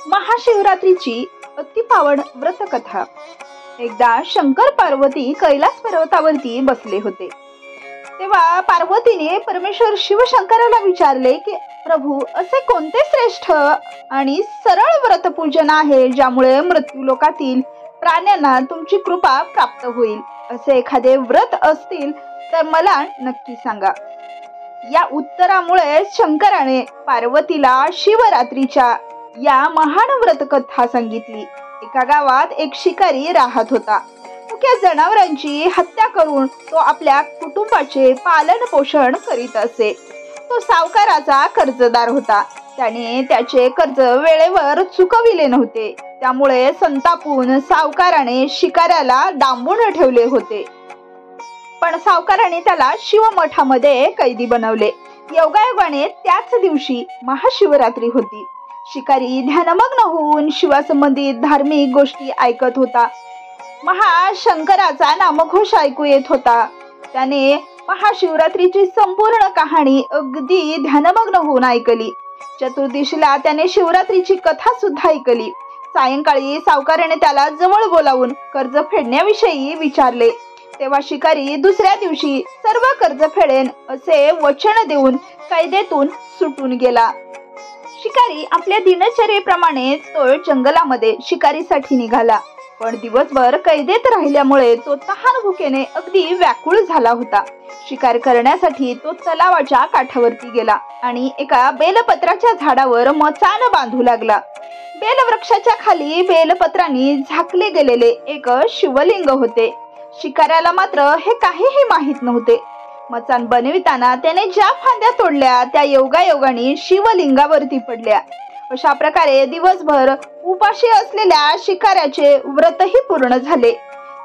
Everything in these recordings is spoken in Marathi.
महाशिवरात्रीची अतिपावन व्रतकथा। एकदा शंकर पार्वती कैलास पर्वतावरती बसले होते। तेव्हा पार्वतीने परमेश्वर शिवशंकराला विचारले की प्रभू, असे कोणते श्रेष्ठ आणि सरळ व्रतपूजन आहे ज्यामुळे मृत्यूलोकातील प्राण्यांना तुमची कृपा प्राप्त होईल? असे एखादे व्रत असतील तर मला नक्की सांगा। या उत्तरामुळे शंकराने पार्वतीला शिवरात्रीच्या या महान व्रतकथा सांगितली। एका गावात एक शिकारी राहत होता। मुख्य जनावरांची हत्या करून तो आपल्या कुटुंबाचे पालन पोषण करीत असे। तो सावकाराचा कर्जदार होता। त्याने त्याचे कर्ज वेळेवर चुकविले नव्हते। त्यामुळे संतापून सावकाराने शिकाऱ्याला डांबून ठेवले होते। पण सावकाराने त्याला शिवमठामध्ये कैदी बनवले। योगायोगाने त्याच दिवशी महाशिवरात्री होती। शिकारी ध्यानमग्न होऊन शिवासंबंधित धार्मिक गोष्टी ऐकत होता। महाशंकराचा नामघोष ऐकू येत होता। त्याने महाशिवरात्रीची संपूर्ण कहाणी अगदी ध्यानमग्न होऊन ऐकली। चतुर्दशीला त्याने शिवरात्रीची कथा सुद्धा ऐकली। सायंकाळी सावकाराने त्याला जवळ बोलावून कर्ज फेडण्याविषयी विचारले। तेव्हा शिकारी दुसऱ्या दिवशी सर्व कर्ज फेडेन असे वचन देऊन कैदेतून सुटून गेला। शिकारी आपल्या दिनचर्येप्रमाणे तो जंगलामध्ये शिकारीसाठी निघाला। पण दिवसभर कैदेत राहिल्यामुळे तो तहान भुकेने अगदी व्याकुळ झाला होता। शिकार करण्यासाठी तो तलावाच्या काठावरती गेला आणि एका बेलपत्राच्या झाडावर मचाण बांधू लागला। बेलवृक्षाच्या खाली बेलपत्रांनी झाकले गेलेले एक शिवलिंग होते। शिकाऱ्याला मात्र हे काहीही माहित नव्हते। मचाण बनविताना त्याने ज्या फांद्या तोडल्या त्या योगायोगाने शिवलिंगावरती पडल्या। अशा प्रकारे दिवसभर उपाशी असलेल्या शिकाऱ्याचे व्रतही पूर्ण झाले।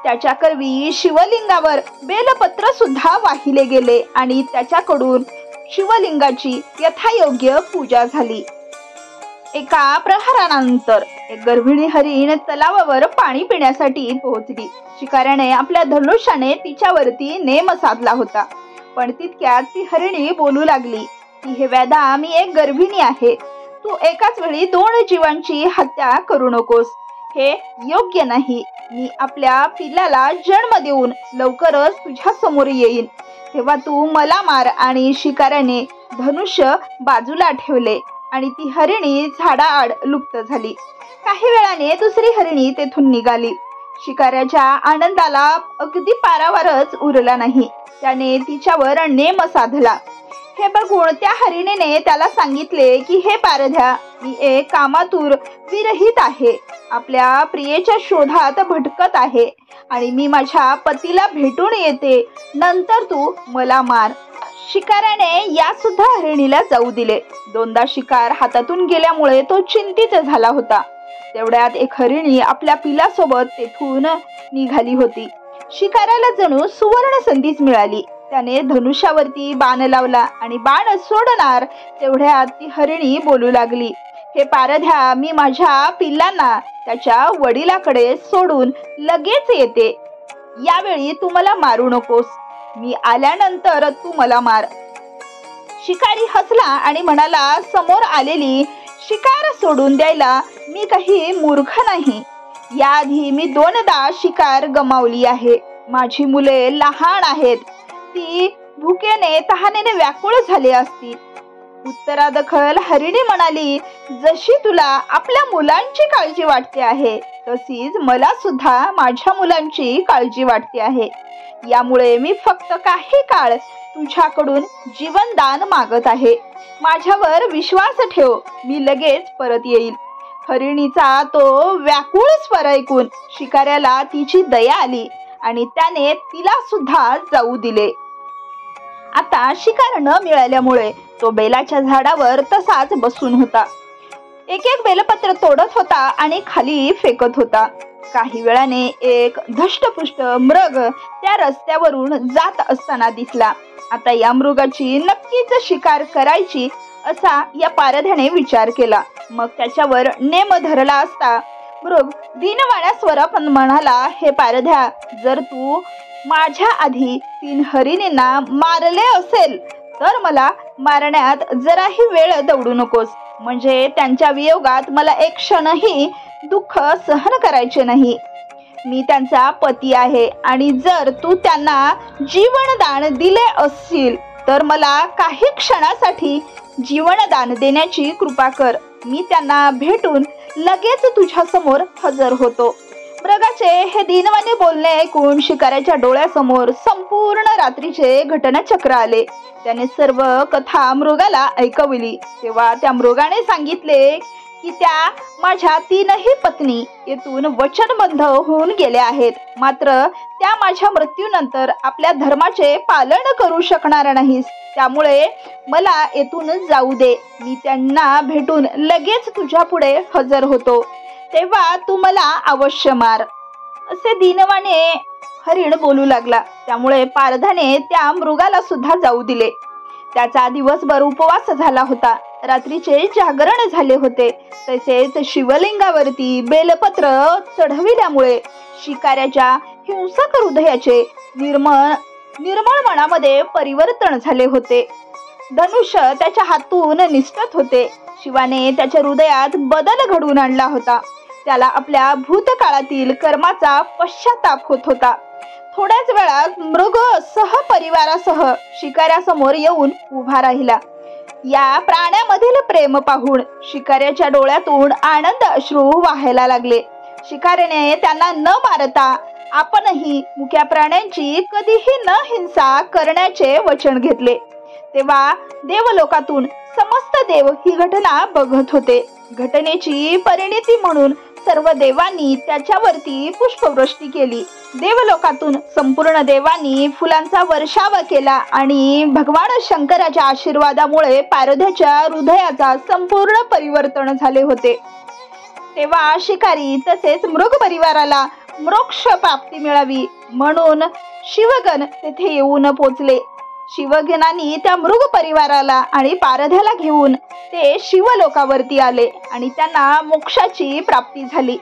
त्याच्या करवी शिवलिंगावर बेलपत्र सुद्धा वाहिले गेले आणि त्याच्याकडून शिवलिंगाची यथायोग्य पूजा झाली। एका प्रहरानंतर एक गर्भिणी हरिण तलावावर पाणी पिण्यासाठी पोहोचली। शिकाऱ्याने आपल्या धनुष्याने तिच्यावरती नेम साधला होता। पण तितक्यात ती हरिणी बोलू लागली की हे व्याधा, मी एक गर्भिणी आहे। तू एकाच वेळी 2 जीवांची हत्या करू नकोस। हे योग्य नाही। मी आपल्या पिल्लाला जन्म देऊन लवकरच तुझ्या समोर येईन, तेव्हा तू मला मार। आणि शिकाऱ्याने धनुष्य बाजूला ठेवले आणि ती हरिणी झाडाआड लुप्त झाली। काही वेळाने दुसरी हरिणी तेथून निघाली। शिकाऱ्याच्या आनंदाला अगदी पारावारच उरला नाही। त्याने तिच्यावर नेम साधला। हे बघून त्या हरिणीने त्याला सांगितले की हे पारध्या, मी एक कामातुर विरहित आहे। आपल्या प्रियेच्या शोधात भटकत आहे आणि मी माझ्या पतीला भेटून येते, नंतर तू मला मार। शिकाऱ्याने या सुद्धा हरिणीला जाऊ दिले। 2दा शिकार हातातून गेल्यामुळे तो चिंतित झाला होता। तेवढ्यात एक हरिणी आपल्या पिलासोबत तेथून निघाली होती। शिकाऱ्याला जणू सुवर्ण संधीच मिळाली। त्याने धनुष्यावरती बाण लावला आणि बाण सोडणार तेवढ्यात ती हरिणी बोलू लागली, हे पारध्या, मी माझ्या पिल्लांना त्याच्या वडिलाकडे सोडून लगेच येते। यावेळी तू मला मारू नकोस। मी आल्यानंतर तू मला मार। शिकारी हसला आणि म्हणाला, समोर आलेली शिकार सोडून द्यायला मी काही मूर्ख नाही। याआधी मी 2दा शिकार गमावली आहे। माझी मुले लहान आहेत। ती भुकेने तहानेने व्याकुळ झाली असतील। उत्तरादाखल हरिणी म्हणाली, जशी तुला आपल्या मुलांची काळजी वाटते आहे तशीच मला सुद्धा माझ्या मुलांची काळजी वाटते आहे। यामुळे मी फक्त काही काळ तुझ्याकडून जीवनदान मागत आहे। माझ्यावर विश्वास ठेव, मी लगेच परत येईल। हरिणीचा तो व्याकुळ स्वर ऐकून शिकाऱ्याला तिची दया आली आणि त्याने तिला सुद्धा जाऊ दिले। आता शिकार न मिळाल्यामुळे तो बेलाच्या झाडावर तसाच बसून होता। एक एक बेलपत्र तोडत होता आणि खाली फेकत होता। काही वेळाने एक धष्टपुष्ट मृग त्या रस्त्यावरून जात असताना दिसला। आता या मृगाची नक्कीच शिकार करायची असा या पारध्याने विचार केला। मग त्याच्यावर नेम धरला असता मृग दीनवाण्या स्वरात म्हणाला, हे पारध्या, जर तू माझ्या आधी 3 हरिणींना मारले असेल तर मला मारण्यात जराही वेळ दवडू नकोस। म्हणजे त्यांच्या वियोगात मला एक क्षणही दुःख सहन करायचे नाही. मी त्यांचा पती आहे आणि जर तू त्यांना जीवनदान दिले असशील तर मला काही क्षणासाठी जीवनदान देण्याची कृपा कर. मी त्यांना भेटून लगेच तुझ्या समोर हजर होतो. मृगाचे हे दीनवाणी बोलणे ऐकून शिकाऱ्याच्या डोळ्यासमोर संपूर्ण रात्रीचे घटनाचक्र आले. त्याने सर्व कथा मृगाला ऐकवली. तेव्हा त्या मृगाने सांगितले की त्या माझ्या 3ही पत्नी येथून वचनबद्ध होऊन गेल्या आहेत, मात्र त्या माझ्या मृत्यूनंतर आपल्या धर्माचे पालन करू शकणार नाहीस. त्यामुळे मला येथून जाऊ दे. मी त्यांना भेटून लगेच तुझ्या पुढे हजर होतो, तेव्हा तू मला अवश्य मार. असे दीनवाने हरिण बोलू लागला. त्यामुळे पारधाने त्या मृगाला सुद्धा जाऊ दिले. त्याचा दिवसभर उपवास झाला होता. रात्रीचे जागरण झाले होते. तसेच शिवलिंगावरती बेलपत्र चढविल्यामुळे शिकाऱ्याच्या हिंसक हृदयाचे निर्मळ मनामध्ये परिवर्तन झाले होते. धनुष्य त्याच्या हातून निसटत होते. शिवाने त्याच्या हृदयात बदल घडवून आणला होता. त्याला आपल्या भूतकाळातील कर्माचा पश्चाताप होत होता. थोड्याच वेळात मृग सहपरिवारासह शिकाऱ्यासमोर येऊन उभा राहिला. या प्राण्यामधील प्रेम पाहून शिकाऱ्याच्या डोळ्यातून आनंद अश्रू वाहायला लागले. शिकाऱ्याने त्यांना न मारता आपणही मुक्या प्राण्यांची कधीही न हिंसा करण्याचे वचन घेतले. तेव्हा देवलोकातून समस्त देव ही घटना बघत होते. घटनेची परिणिती म्हणून सर्व देवांनी त्याच्यावरती पुष्पवृष्टी केली. देवलोकातून संपूर्ण देवांनी फुलांचा वर्षाव केला आणि भगवान शंकराच्या आशीर्वादामुळे पारध्याच्या हृदयाचा संपूर्ण परिवर्तन झाले होते. तेव्हा शिकारी तसेच मृग परिवाराला मोक्ष प्राप्ती मिळावी म्हणून शिवगण तेथे येऊन पोचले. शिवगणांनी त्या मृग परिवाराला आणि पारध्याला घेऊन ते शिवलोकावरती आले आणि त्यांना मोक्षाची प्राप्ती झाली.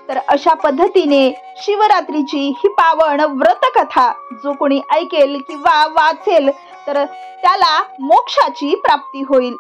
तर अशा पद्धतीने शिवरात्रीची ही पावन व्रतकथा जो कोणी ऐकेल किंवा वाचेल तर त्याला मोक्षाची प्राप्ती होईल.